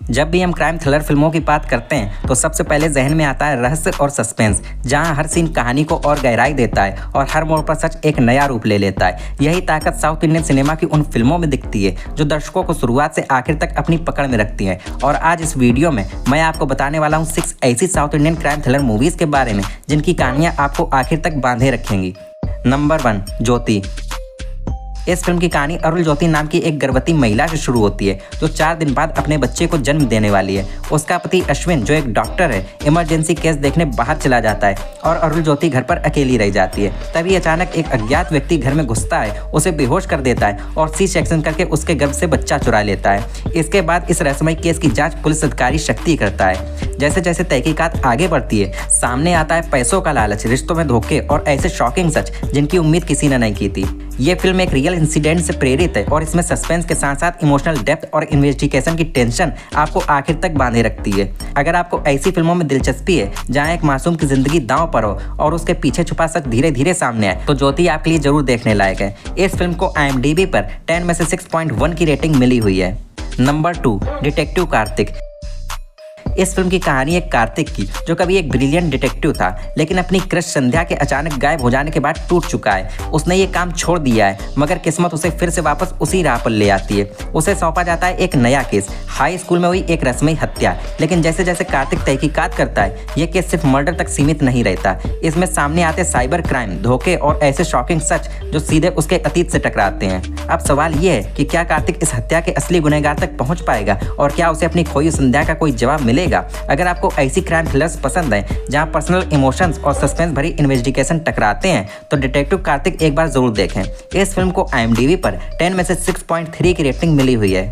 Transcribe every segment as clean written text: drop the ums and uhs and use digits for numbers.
जब भी हम क्राइम थ्रिलर फिल्मों की बात करते हैं तो सबसे पहले जहन में आता है रहस्य और सस्पेंस, जहां हर सीन कहानी को और गहराई देता है और हर मोड़ पर सच एक नया रूप ले लेता है। यही ताकत साउथ इंडियन सिनेमा की उन फिल्मों में दिखती है जो दर्शकों को शुरुआत से आखिर तक अपनी पकड़ में रखती हैं। और आज इस वीडियो में मैं आपको बताने वाला हूँ 6 ऐसी south Indian crime thriller movies के बारे में जिनकी कहानियाँ आपको आखिर तक बांधे रखेंगी। नंबर 1, ज्योति। इस फिल्म की कहानी अरुल ज्योति नाम की एक गर्भवती महिला से शुरू होती है जो 4 दिन बाद अपने बच्चे को जन्म देने वाली है। उसका पति अश्विन जो एक डॉक्टर है, इमरजेंसी केस देखने बाहर चला जाता है और अरुल ज्योति घर पर अकेली रह जाती है। तभी अचानक एक अज्ञात व्यक्ति घर में घुसता है, उसे बेहोश कर देता है और सी सेक्शन करके उसके गर्भ से बच्चा चुरा लेता है। इसके बाद इस रहस्यमय केस की जाँच पुलिस अधिकारी शक्ति करता है। जैसे जैसे तहकीकात आगे बढ़ती है, सामने आता है पैसों का लालच, रिश्तों में धोखे और ऐसे शॉकिंग सच जिनकी उम्मीद किसी ने नहीं की थी। ये फिल्म एक रियल इंसिडेंट से प्रेरित है और इसमें सस्पेंस के साथ साथ इमोशनल डेप्थ और इन्वेस्टिगेशन की टेंशन आपको आखिर तक बांधे रखती है। अगर आपको ऐसी फिल्मों में दिलचस्पी है जहां एक मासूम की जिंदगी दांव पर हो और उसके पीछे छुपा सच धीरे धीरे सामने आए, तो ज्योति आपके लिए जरूर देखने लायक है। इस फिल्म को IMDb पर 10 में से 6.1 की रेटिंग मिली हुई है। Number 2, detective Kartik. इस फिल्म की कहानी एक कार्तिक की जो कभी एक ब्रिलियंट डिटेक्टिव था, लेकिन अपनी क्रश संध्या के अचानक गायब हो जाने के बाद टूट चुका है। उसने ये काम छोड़ दिया है, मगर किस्मत उसे फिर से वापस उसी राह पर ले आती है। उसे सौंपा जाता है एक नया केस, हाई स्कूल में हुई एक रस्मी हत्या। लेकिन जैसे जैसे कार्तिक तहकीकात करता है, ये केस सिर्फ मर्डर तक सीमित नहीं रहता। इसमें सामने आते साइबर क्राइम, धोखे और ऐसे शॉकिंग सच जो सीधे उसके अतीत से टकराते हैं। अब सवाल ये है कि क्या कार्तिक इस हत्या के असली गुनहगार तक पहुंच पाएगा और क्या उसे अपनी खोई संध्या का कोई जवाब मिलेगा? अगर आपको ऐसी क्राइम थ्रिलर्स पसंद है जहां पर्सनल इमोशंस और सस्पेंस भरी इन्वेस्टिगेशन टकराते हैं, तो डिटेक्टिव कार्तिक एक बार जरूर देखें। इस फिल्म को IMDb पर 10 में से 6.3 की रेटिंग मिली हुई है।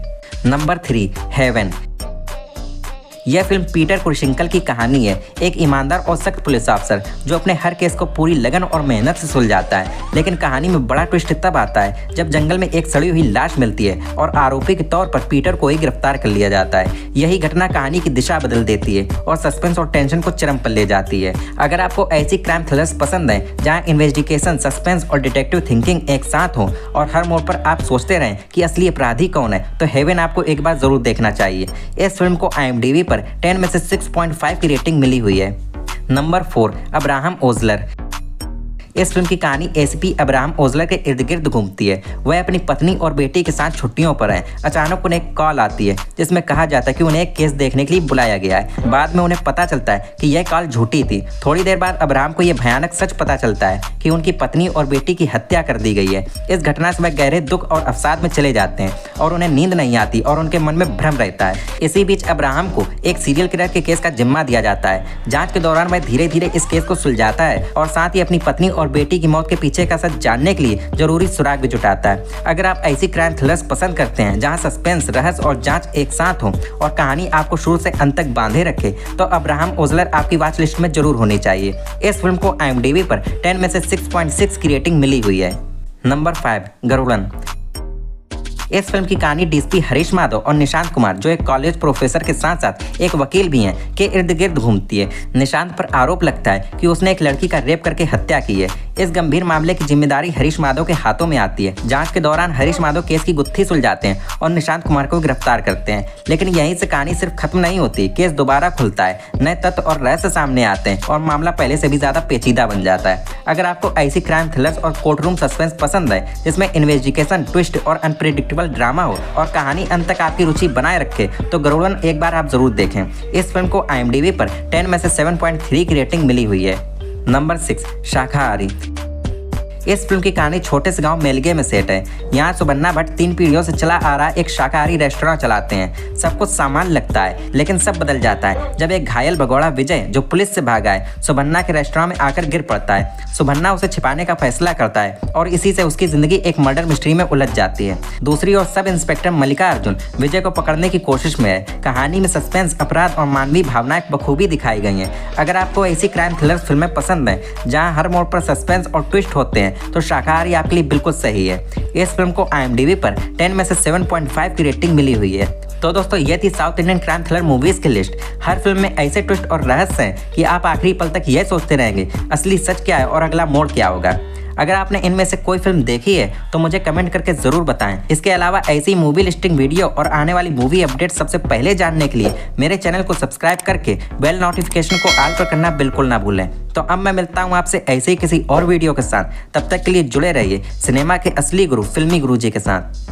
Number 3, heaven. यह फिल्म पीटर कुरशिंकल की कहानी है, एक ईमानदार और सख्त पुलिस अफसर जो अपने हर केस को पूरी लगन और मेहनत से सुलझाता है। लेकिन कहानी में बड़ा ट्विस्ट तब आता है जब जंगल में एक सड़ी हुई लाश मिलती है और आरोपी के तौर पर पीटर को ही गिरफ्तार कर लिया जाता है। यही घटना कहानी की दिशा बदल देती है और सस्पेंस और टेंशन को चरम पर ले जाती है। अगर आपको ऐसी क्राइम थ्रिलर्स पसंद है जहाँ इन्वेस्टिगेशन, सस्पेंस और डिटेक्टिव थिंकिंग एक साथ हो और हर मोड़ पर आप सोचते रहें कि असली अपराधी कौन है, तो हेवन आपको एक बार जरूर देखना चाहिए। इस फिल्म को IMDb पर 10 में से 6.5 की रेटिंग मिली हुई है। नंबर 4, अब्राहम ओजलर। इस फिल्म की कहानी ACP अब्राहम ओजलर के इर्द गिर्द घूमती है। वह अपनी पत्नी और बेटी के साथ छुट्टियों पर हैं। अचानक उन्हें एक कॉल आती है जिसमें कहा जाता है कि उन्हें एक केस देखने के लिए बुलाया गया है। बाद में उन्हें पता चलता है कि यह कॉल झूठी थी। थोड़ी देर बाद अब्राहम को यह भयानक सच पता चलता है कि उनकी पत्नी और बेटी की हत्या कर दी गई है। इस घटना से वह गहरे दुख और अवसाद में चले जाते हैं और उन्हें नींद नहीं आती और उनके मन में भ्रम रहता है। इसी बीच अब्राहम को एक सीरियल किलर के केस का जिम्मा दिया जाता है। जाँच के दौरान वह धीरे धीरे इस केस को सुलझाता है और साथ ही अपनी पत्नी और बेटी की मौत के पीछे का सच जानने के लिए जरूरी सुराग भी जुटाता है। अगर आप ऐसी क्राइम थ्रिलर्स पसंद करते हैं जहां सस्पेंस, रहस्य और जांच एक साथ हो और कहानी आपको शुरू से अंत तक बांधे रखे, तो अब्राहम ओजलर आपकी वॉच लिस्ट में जरूर होनी चाहिए। इस फिल्म को IMDb पर 10 में से 6.6 की रेटिंग मिली हुई है। नंबर 5, गरुड़न। इस फिल्म की कहानी DSP हरीश माधव और निशांत कुमार जो एक कॉलेज प्रोफेसर के साथ साथ एक वकील भी हैं के इर्द गिर्द घूमती है। निशांत पर आरोप लगता है कि उसने एक लड़की का रेप करके हत्या की है। इस गंभीर मामले की जिम्मेदारी हरीश माधव के हाथों में आती है। जांच के दौरान हरीश माधव केस की गुत्थी सुलझाते हैं और निशांत कुमार को गिरफ्तार करते हैं। लेकिन यहीं से कहानी सिर्फ खत्म नहीं होती, केस दोबारा खुलता है, नए तथ्य और रहस्य सामने आते हैं और मामला पहले से भी ज्यादा पेचीदा बन जाता है। अगर आपको ऐसी क्राइम थ्रिलर्स और कोर्ट रूम सस्पेंस पसंद है जिसमें इन्वेस्टिगेशन, ट्विस्ट और अनप्रेडिक्टेबल ड्रामा हो और कहानी अंत तक आपकी रुचि बनाए रखे, तो गरुड़न एक बार आप जरूर देखें। इस फिल्म को IMDb पर 10 में से 7.3 की रेटिंग मिली हुई है। नंबर 6, शाकाहारी। इस फिल्म की कहानी छोटे से गांव मेलगे में सेट है। यहाँ सुबन्ना भट्ट 3 पीढ़ियों से चला आ रहा एक शाकाहारी रेस्टोरेंट चलाते हैं। सब कुछ सामान्य लगता है, लेकिन सब बदल जाता है जब एक घायल भगोड़ा विजय जो पुलिस से भागा है सुबन्ना के रेस्टोरेंट में आकर गिर पड़ता है। सुबन्ना उसे छिपाने का फैसला करता है और इसी से उसकी जिंदगी एक मर्डर मिस्ट्री में उलझ जाती है। दूसरी ओर सब इंस्पेक्टर मल्लिका अर्जुन विजय को पकड़ने की कोशिश में है। कहानी में सस्पेंस, अपराध और मानवीय भावनाएं बखूबी दिखाई गई हैं। अगर आपको ऐसी क्राइम थ्रिलर फिल्में पसंद हैं जहां हर मोड़ पर सस्पेंस और ट्विस्ट होते हैं, तो शाकाहारी आपके लिए बिल्कुल सही है। इस फिल्म को IMDb पर 10 में से 7.5 की रेटिंग मिली हुई है। तो दोस्तों, ये थी south Indian crime thriller movies की लिस्ट। हर फिल्म में ऐसे ट्विस्ट और रहस्य हैं कि आप आखिरी पल तक यह सोचते रहेंगे असली सच क्या है और अगला मोड़ क्या होगा। अगर आपने इनमें से कोई फिल्म देखी है तो मुझे कमेंट करके जरूर बताएं। इसके अलावा ऐसी मूवी लिस्टिंग वीडियो और आने वाली मूवी अपडेट सबसे पहले जानने के लिए मेरे चैनल को सब्सक्राइब करके बेल नोटिफिकेशन को ऑल पर करना बिल्कुल ना भूलें। तो अब मैं मिलता हूँ आपसे ऐसे ही किसी और वीडियो के साथ। तब तक के लिए जुड़े रहिए सिनेमा के असली गुरु फिल्मी गुरुजी के साथ।